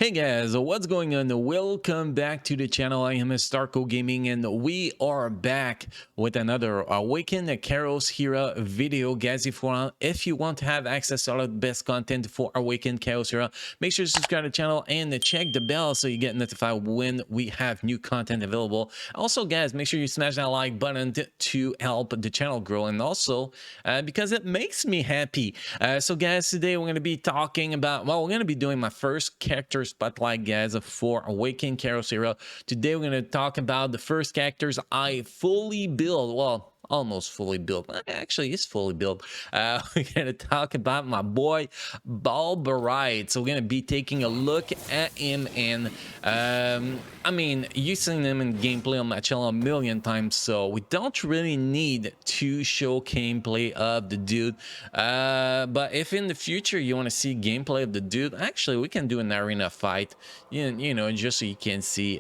Hey guys, what's going on? Welcome back to the channel. I am Starco Gaming and we are back with another Awaken Karos Hera video. Guys, if you want to have access to all the best content for Awaken Karos Hera, make sure to subscribe to the channel and check the bell so you get notified when we have new content available. Also, guys, make sure you smash that like button to help the channel grow, and also because it makes me happy. So guys, today we're going to be talking about, well, we're going to be doing my first character spotlight, guys, for Awaken Karos Hera. Today we're going to talk about the first characters I fully built. Well, almost fully built. Actually, it's fully built. We're going to talk about my boy Balberith. So we're going to be taking a look at him, and I mean, you've seen him in gameplay on my channel a million times, so we don't really need to show gameplay of the dude. But if in the future you want to see gameplay of the dude, actually we can do an arena fight, you know, just so you can see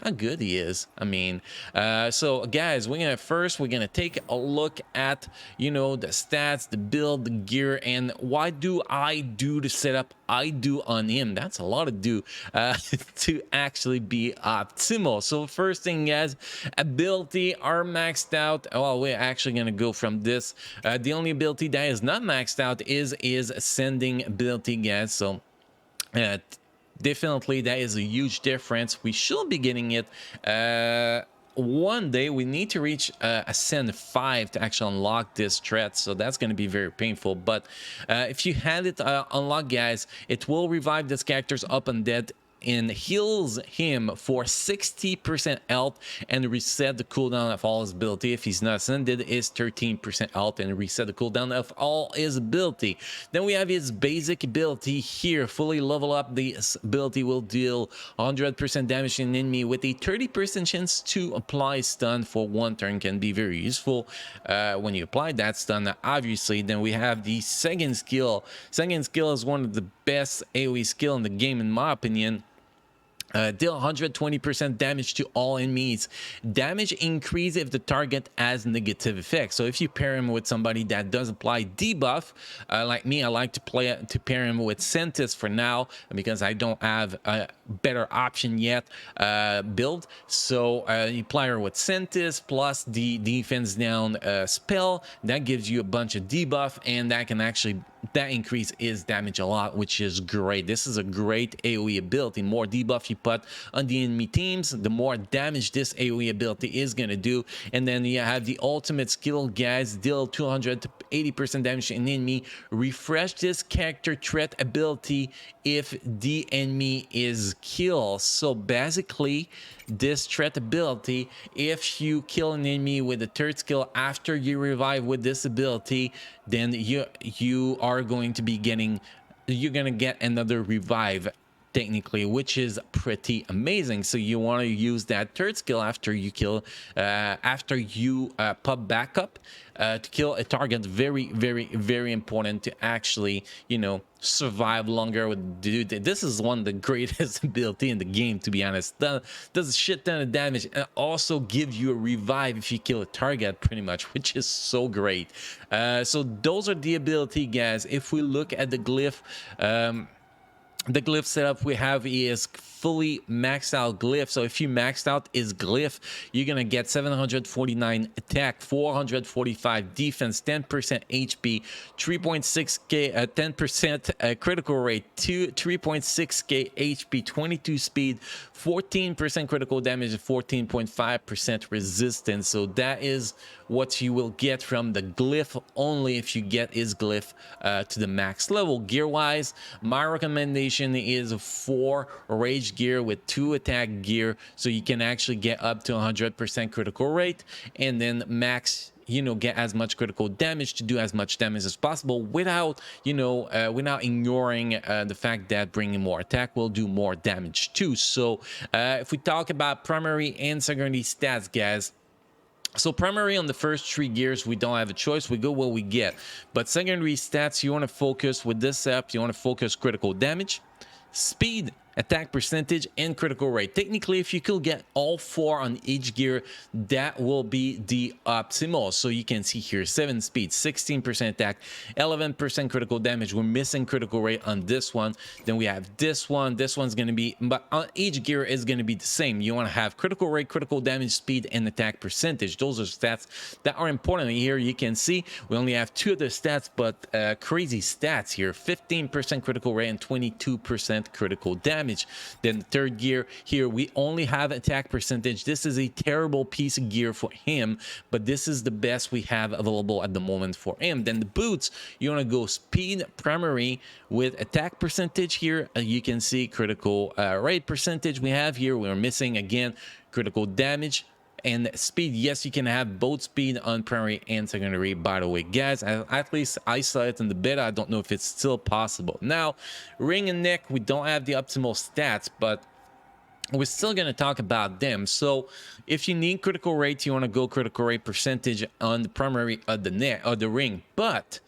how good he is. I mean, so guys, we're gonna take a look at, you know, the stats, the build, the gear, and why do I do the setup I do on him. That's a lot to do to actually be optimal. So first thing, guys, ability are maxed out. Well, we're actually gonna go from this. The only ability that is not maxed out is ascending ability, guys. So definitely that is a huge difference. We should be getting it one day. We need to reach ascend 5 to actually unlock this threat, so that's going to be very painful. But if you had it unlocked, guys, it will revive this character's up undead and heals him for 60% health and reset the cooldown of all his ability. If he's not ascended, is 13% health and reset the cooldown of all his ability. Then we have his basic ability here. Fully level up, this ability will deal 100% damage to an enemy with a 30% chance to apply stun for 1 turn. Can be very useful when you apply that stun, obviously. Then we have the second skill. Second skill is one of the best AoE skill in the game, in my opinion. Deal 120% damage to all enemies. Damage increase if the target has negative effects. So if you pair him with somebody that does apply debuff, like me, I like to pair him with Sentis for now, because I don't have a better option yet build. So you apply her with Sentis plus the defense down spell. That gives you a bunch of debuff, and that can actually increase his damage a lot, which is great. This is a great AoE ability. More debuff you put on the enemy teams, the more damage this AoE ability is going to do. And then you have the ultimate skill, guys. Deal 200 to 80% damage to an enemy. Refresh this character threat ability if the enemy is killed. So basically, this threat ability, if you kill an enemy with a third skill after you revive with this ability, then you are going to be getting, you're gonna get another revive technically, which is pretty amazing. So you want to use that third skill after you kill, after you pop back up to kill a target. Very important to actually, you know, survive longer with dude. This is one of the greatest ability in the game, to be honest. Does a shit ton of damage and also gives you a revive if you kill a target, pretty much, which is so great. So those are the ability, guys. If we look at the glyph, the glyph setup we have is fully maxed out glyph. So if you maxed out his glyph, you're gonna get 749 attack, 445 defense, 10% HP, 3.6k 10% critical rate, 3.6k HP, 22 speed, 14% critical damage, 14.5% resistance. So that is what you will get from the glyph only if you get his glyph to the max level. Gear wise, my recommendation is 4 rage gear with 2 attack gear, so you can actually get up to 100% critical rate, and then max, you know, get as much critical damage to do as much damage as possible without, you know, without ignoring the fact that bringing more attack will do more damage too. So if we talk about primary and secondary stats, guys, so primary on the first 3 gears, we don't have a choice. We go what we get. But secondary stats, you want to focus with this setup. You want to focus critical damage, speed, attack percentage, and critical rate. Technically, if you could get all 4 on each gear, that will be the optimal. So you can see here 7 speed, 16% attack, 11% critical damage. We're missing critical rate on this one. Then we have this one. This one's going to be, but on each gear is going to be the same. You want to have critical rate, critical damage, speed, and attack percentage. Those are stats that are important. Here you can see we only have 2 of the stats, but crazy stats here: 15% critical rate and 22% critical damage. Then the third gear here, we only have attack percentage. This is a terrible piece of gear for him, but this is the best we have available at the moment for him. Then the boots, you want to go speed primary with attack percentage here. You can see critical rate percentage we have here. We're missing again critical damage and speed. Yes, you can have both speed on primary and secondary, by the way, guys. At least I saw it in the beta. I don't know if it's still possible. Now, ring and neck, we don't have the optimal stats, but we're still going to talk about them. So if you need critical rate, you want to go critical rate percentage on the primary of the neck or the ring. But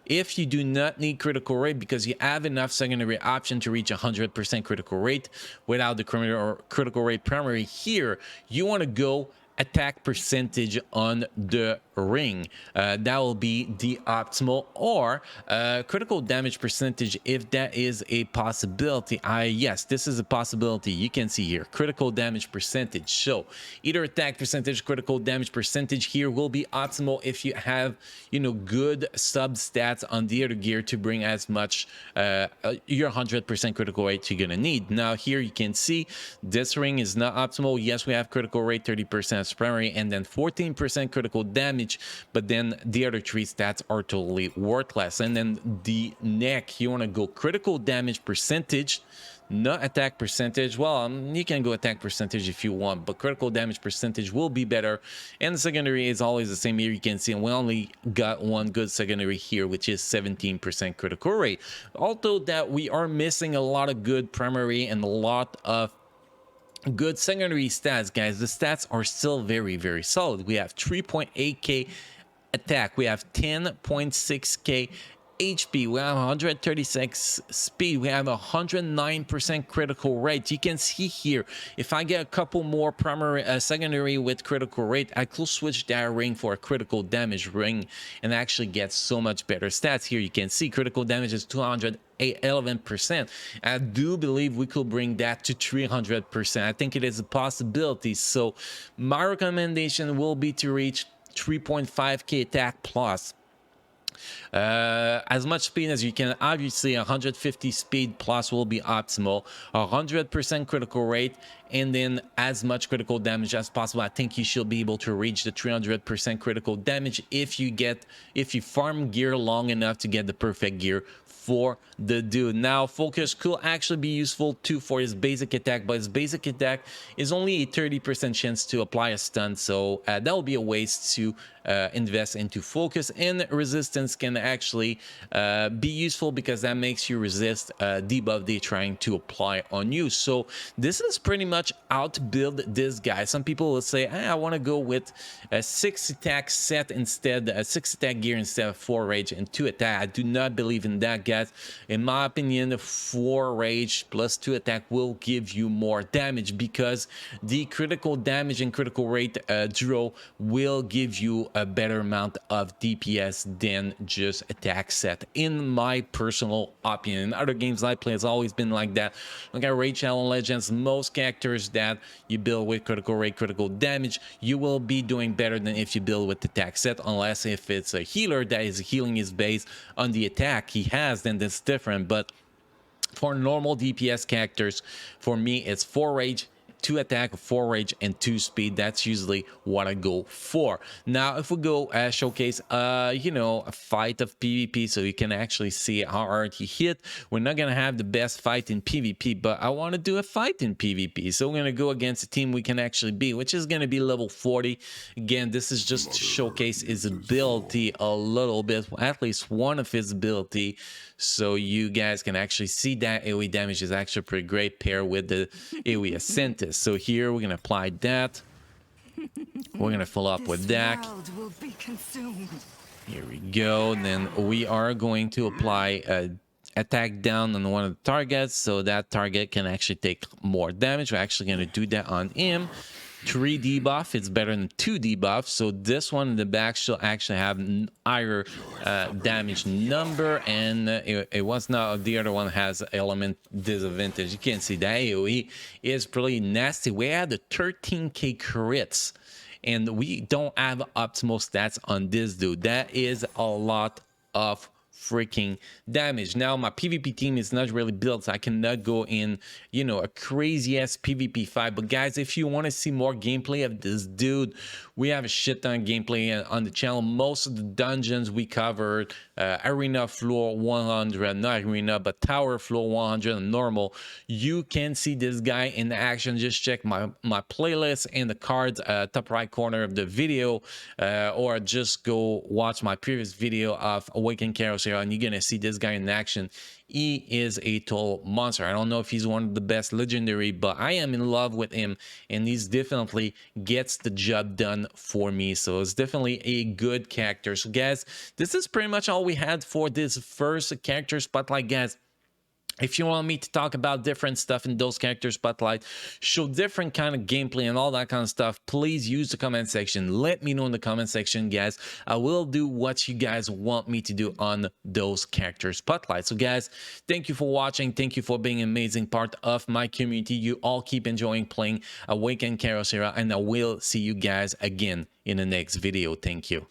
if you do not need critical rate because you have enough secondary option to reach 100% critical rate without the critical rate primary, here you want to go attack percentage on the ring. That will be the optimal, or critical damage percentage if that is a possibility. Yes, this is a possibility. You can see here critical damage percentage. So either attack percentage, critical damage percentage here will be optimal if you have, you know, good sub stats on the other gear to bring as much your 100% critical rate you're gonna need. Now here you can see this ring is not optimal. Yes, we have critical rate 30% primary and then 14% critical damage, but then the other 3 stats are totally worthless. And then the neck, you want to go critical damage percentage, not attack percentage. Well, you can go attack percentage if you want, but critical damage percentage will be better. And the secondary is always the same here. You can see we only got one good secondary here, which is 17% critical rate. Although that we are missing a lot of good primary and a lot of good secondary stats, guys. The stats are still very, very solid. We have 3.8k attack, we have 10.6k HP, we have 136 speed, we have 109% critical rate. You can see here, if I get a couple more primary secondary with critical rate, I could switch that ring for a critical damage ring and actually get so much better stats. Here you can see critical damage is 211%. I do believe we could bring that to 300%. I think it is a possibility. So my recommendation will be to reach 3.5k attack plus as much speed as you can. Obviously 150 speed plus will be optimal, 100% critical rate, and then as much critical damage as possible. I think you should be able to reach the 300% critical damage if you farm gear long enough to get the perfect gear for the dude. Now focus could actually be useful too for his basic attack, but his basic attack is only a 30% chance to apply a stun, so that will be a waste to invest into focus. And resistance can actually be useful because that makes you resist debuff they're trying to apply on you. So this is pretty much how to build this guy. Some people will say, hey, I want to go with a 6 attack set instead, a 6 attack gear instead of 4 rage and 2 attack. I do not believe in that, guys. In my opinion, 4 rage plus 2 attack will give you more damage because the critical damage and critical rate duo will give you a better amount of DPS than just attack set, in my personal opinion. In other games I play, it's always been like that. Look at Raid Shadow Legends, most characters that you build with critical rate, critical damage, you will be doing better than if you build with attack set, unless if it's a healer that is healing his base on the attack he has, then that's different. But for normal DPS characters, for me it's 4 rage, 2 attack, 4 rage, and 2 speed. That's usually what I go for. Now if we go showcase you know, a fight of PvP so you can actually see how hard he hit. We're not gonna have the best fight in PvP, but I want to do a fight in PvP, so we're gonna go against a team we can actually beat, which is gonna be level 40. Again, this is just to showcase his ability a little bit, at least one of his ability, so you guys can actually see that AoE damage is actually pretty great paired with the AoE Ascentus. So here we're gonna apply that. We're gonna follow up with that. Here we go. And then we are going to apply attack down on one of the targets, so that target can actually take more damage. We're actually going to do that on him. 3 debuff, it's better than 2 debuff, so this one in the back should actually have higher damage number, and it was not, the other one has element disadvantage. You can see that AoE is pretty nasty. We had the 13k crits, and we don't have optimal stats on this dude. That is a lot of freaking damage. Now my PvP team is not really built, so I cannot go in, you know, a crazy ass PvP fight. But guys, if you want to see more gameplay of this dude, we have a shit ton of gameplay on the channel. Most of the dungeons we covered, arena floor 100, not arena but tower floor 100 and normal. You can see this guy in action. Just check my playlist in the cards, top right corner of the video, or just go watch my previous video of Awaken Carousel, and you're gonna see this guy in action. He is a total monster. I don't know if he's one of the best legendary, but I am in love with him, and he's definitely gets the job done for me. So it's definitely a good character. So guys, this is pretty much all we had for this first character spotlight, guys. If you want me to talk about different stuff in those character spotlight, show different kind of gameplay and all that kind of stuff, please use the comment section. Let me know in the comment section, guys. I will do what you guys want me to do on those character spotlights. So guys, thank you for watching. Thank you for being an amazing part of my community. You all keep enjoying playing Awaken Carousel, and I will see you guys again in the next video. Thank you.